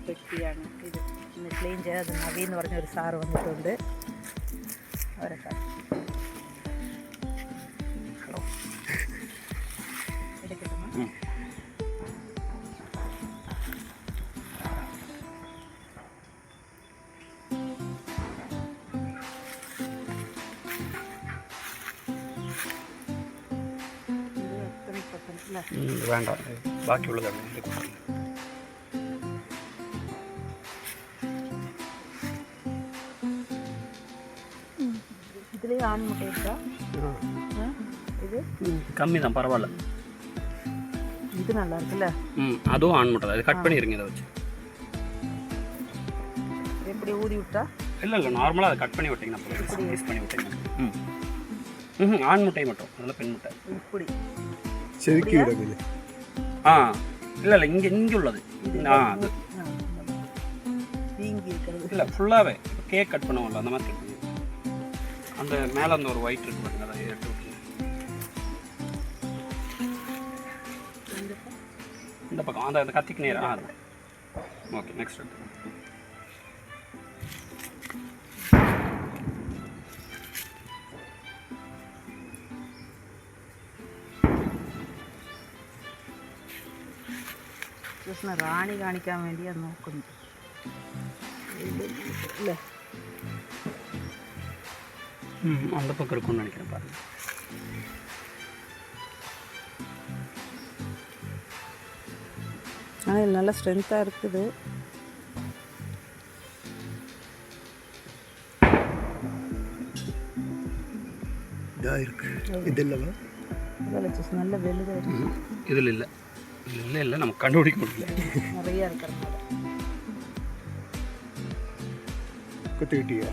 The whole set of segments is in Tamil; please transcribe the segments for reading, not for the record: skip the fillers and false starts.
പെട്ടിയാണ് ഇത്. ഇന്ന് ക്ലീൻ ചെയ്ത് നവി എന്ന് പറഞ്ഞൊരു സാറ് വന്നിട്ടുണ്ട്. അവരെ ഹലോ എടുക്കട്ടെ. വേണ്ട, ബാക്കിയുള്ളതാണ്. இதுலேயே ஆண் முட்டை இருக்கா? இது கம்மி தான், பரவாயில்ல. இது நல்லா இருக்குல்ல? அதுவும் ஆண் முட்டை தான். இது கட் பண்ணிடுங்க. இதை வச்சு எப்படி ஊதி விட்டா? இல்லை நார்மலாக அதை கட் பண்ணி விட்டிங்கன்னா யூஸ் பண்ணி விட்டிங்கன்னா ஆண் முட்டை மட்டும், அதெல்லாம் பெண் முட்டை. இப்படி செதுக்கி விடுங்க. இல்லை இங்கே உள்ளது. அது வீங்கி இருக்கிறது இல்லை, ஃபுல்லாகவே கேக் கட் பண்ணுவோம்ல அந்த மாதிரி கட் பண்ணி அந்த மேலே அந்த ஒரு ஒயிட் இருக்கு பாருங்க, அதை எடுத்து விட்டுருங்க. இந்த பக்கம் அந்த கத்திக்கு நேரம். அது ஓகே. நெக்ஸ்ட் எடுத்து റാണി കാണിക്കാൻ വേണ്ടി അത് നോക്കുന്നു അല്ലേ? அந்த பக்கம் இருக்கும்னு நினைக்கிறேன். பாருங்க, ஆனால் நல்ல ஸ்ட்ரென்த்தாக இருக்குது. இதாக இருக்கு. இதெல்லாம் நல்ல வெளுதாக இருக்குது. இதில் இல்லை இல்லை இல்லை நம்ம கண்டுபிடிக்க முடியல. நிறையா இருக்கிறதுனால கொத்துக்கிட்டியா?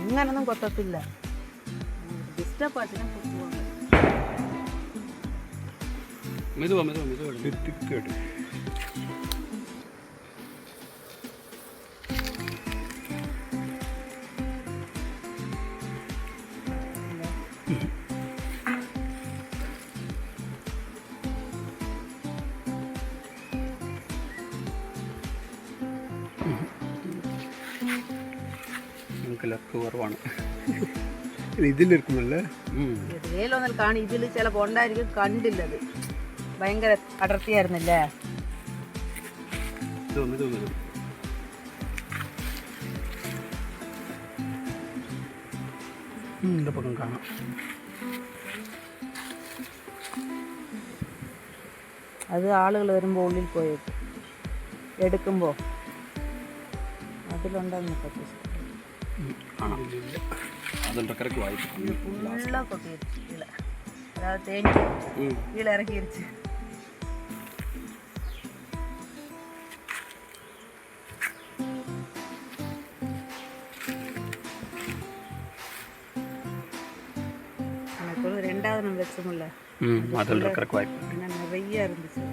ഇങ്ങനൊന്നും കൊത്തത്തില്ല. ഡിസ്റ്റർബ് ആട്ടിനെ കൊത്തുവാங்க. மெதுவா திக்கேடு. നമുക്ക് കുറവാണ്. ഇതിൽ இருக்குമല്ല? ഇതിലൊന്നും കാണി. ഇതിൽ ചിലപ്പോൾ ഉണ്ടായിരിക്കും, കണ്ടില്ലത്. ഭയങ്കര അടർത്തിയായിരുന്നില്ലേ? இந்த பக்கம் காணும். അത് ആളുകൾ വരുമ്പോൾ ഉള്ളിൽ പോയി എടുക്കുമ്പോൾ അതിലുണ്ടെന്ന് പറ്റി அதில் கரெக்ட் வாய்ப்பு ஃபுல்லாக கொட்டிடுச்சு கீழே. அதாவது தேங்கி கீழே இறக்கிடுச்சு. எனக்கு வந்து ரெண்டாவது நம்ம வச்சோம்ல, அதில் கரெக்ட் வாய்ப்பு ஏன்னா நிறைய இருந்துச்சு.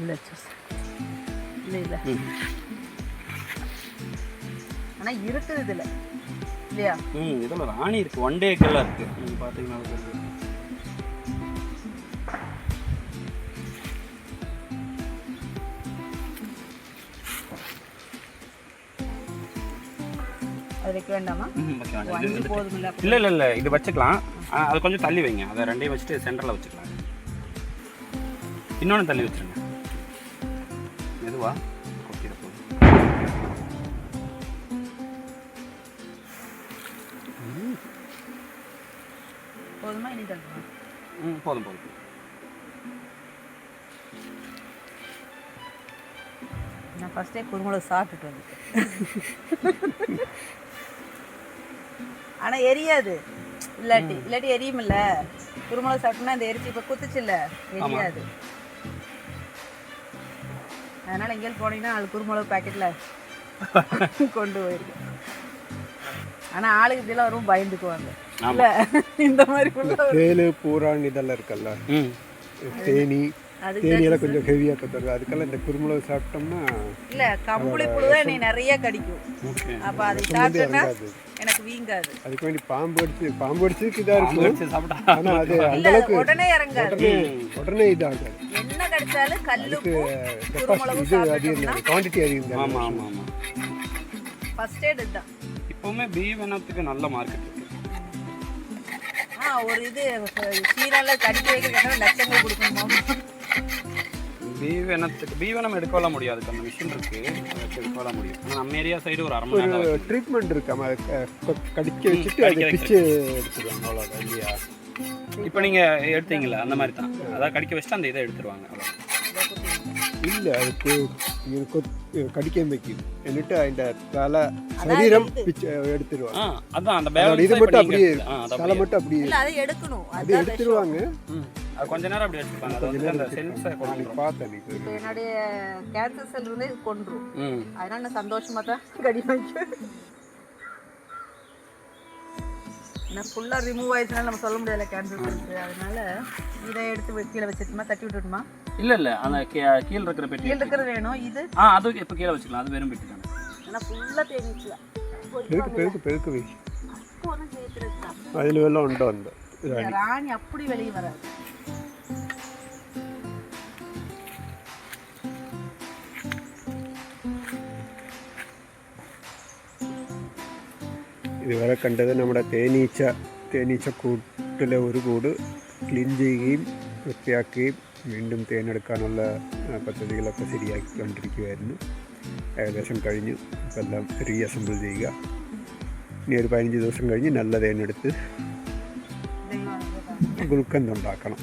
இல்லை இல்லை ஆனால் இருக்குது இதில் இல்லையா? இதில் ராணி இருக்குது, ஒன் டேக்கெல்லாம் இருக்குது. நீங்கள் பார்த்தீங்கன்னா அது வைக்க வேண்டாமா? போதுமில்ல? இல்லை இது வச்சுக்கலாம். அது கொஞ்சம் தள்ளி வைங்க. அதை ரெண்டையும் வச்சுட்டு சென்டரில் வச்சுக்கலாம். இன்னொன்று தள்ளி வச்சுருங்க. மெதுவா கொட்டிட போகுது. போதுமா? இனி தள்ளுமா? போதும். நான் ஃபஸ்ட்டே குருமுளகு சாப்பிட்டுட்டு வந்துட்டேன். ஆனால் எரியாது. இல்லாட்டி எரியுமில்ல. குருமுளகு சாப்பிட்டோம்னா இந்த எரிச்சி இப்போ குத்துச்சுல்ல, எரியாது. அதனால் எங்கேயும் போனீங்கன்னா அது குருமுளகு பேக்கெட்டில் கொண்டு போயிருக்கு. ஆனால் ஆளுக்கு இதெல்லாம் ரொம்ப பயந்துக்குவாங்க. இல்லை இந்த மாதிரி தேனு பூரான் இதெல்லாம் இருக்கல்ல, தேனி அதுக்கு தேனியெல்லாம் கொஞ்சம் ஹெவியாக தருது. அதுக்கெல்லாம் இந்த குருமிளகு சாப்பிட்டோம்னா இல்லை கம்பளி புழு தான் என்னை நிறைய கடிக்கும். ஓகே. அப்போ அதை சாப்பிட்டேன்னா இறங்காது. எனக்கு வீங்காது. அதுக்கு வேண்டி பாம்பு அடிச்சதுக்கு இதாக இருக்கும். வச்சு சாப்பிட்டா ஆனால் அது அந்த இல்லை அளவுக்கு உடனே இறங்காது. உடனே இதாகாது. என்ன கடிச்சாலும் கல்லுப்பும் கெப்பாசிட்டி குருமிளகும் இது அதிகம் சாப்பிட்டோம்னா தான், குவான்டிட்டி அதிகம் தான். ஆமாம் ஆமாம் ஆமாம். ஃபர்ஸ்ட் எய்ட் இதுதான். இப்போவுமே பீ வெனத்துக்கு நல்ல மார்க்கெட் இருக்கு. ஒரு இது சீரால கடிக்க வைக்கிறதுக்காக லட்சங்கள் கொடுக்கணுமா? பீ வெனம் எடுக்கலாம் முடியாது. அந்த மிஷின் இருக்கு, அதை வச்சு எடுக்கலாம் முடியும். ஆனால் நம்ம ஏரியா சைடு ஒரு 1/2 மணி நேரம் ஒரு ட்ரீட்மெண்ட் இருக்காம கடிக்க வச்சுட்டு அதை பிச்சு எடுத்துருவாங்க. அவ்வளோதான் இல்லையா? இப்போ நீங்கள் எடுத்தீங்களா அந்த மாதிரி தான், அதாவது கடிக்க வச்சுட்டு அந்த இதை எடுத்துருவாங்க. அவ்வளோ இல்லை, அதுக்கு கடிக்க வைக்கும் എന്നിട്ട് അതിൻ്റെ தலை சரீரம் பிச்சு எடுத்துருவாங்க. அதான் அந்த இது மட்டும் அப்படியே தலை மட்டும் அப்படியே இல்ல அதை எடுக்கணும். அது எடுத்துருவாங்க. அது கொஞ்ச நேரம் அப்படி வச்சுப்பாங்க. அது வந்து அந்த சென்ஸை கொண்டு பார்த்தேன். இப்போ என்னுடைய கேன்சர் செல் வந்து கொன்றும். அதனால நான் சந்தோஷமா தான் கடி வைக்கிறேன். நான் ஃபுல்லாக ரிமூவ் ஆயிடுச்சுனால நம்ம சொல்ல முடியல கேன்சர் செல்ஸ். அதனால இதை எடுத்து கீழே வச்சுட்டுமா, தட்டி விட்டுட்டுமா? இல்லை அந்த கீழே இருக்கிற பெட்டி கீழே இருக்கிறது வேணும். இது அது இப்போ கீழே வச்சுக்கலாம். அது வெறும் பெட்டி தானே. ஆனால் ஃபுல்லாக தேங்கிச்சுதான். பெருக்கு வை. ஒன்றும் சேர்த்துருக்கா അതിൽ വല്ലതും ഉണ്ടോ എന്തോ. ராணி அப்படி வெளியே வராது. ഇതുവരെ കണ്ടത് നമ്മുടെ തേനീച്ച കൂട്ടിലെ ഒരു കൂട് ക്ലീൻ ചെയ്യുകയും വൃത്തിയാക്കുകയും വീണ്ടും തേനെടുക്കാനുള്ള പദ്ധതികളൊക്കെ ശരിയാക്കിക്കൊണ്ടിരിക്കുകയായിരുന്നു. ഏകദേശം കഴിഞ്ഞു. ഇപ്പം എല്ലാം റീഅസംബിൾ ചെയ്യുക. ഇനി ഒരു 15 ദിവസം കഴിഞ്ഞ് നല്ല തേനെടുത്ത് ഗുൽക്കന്ത് ഉണ്ടാക്കണം.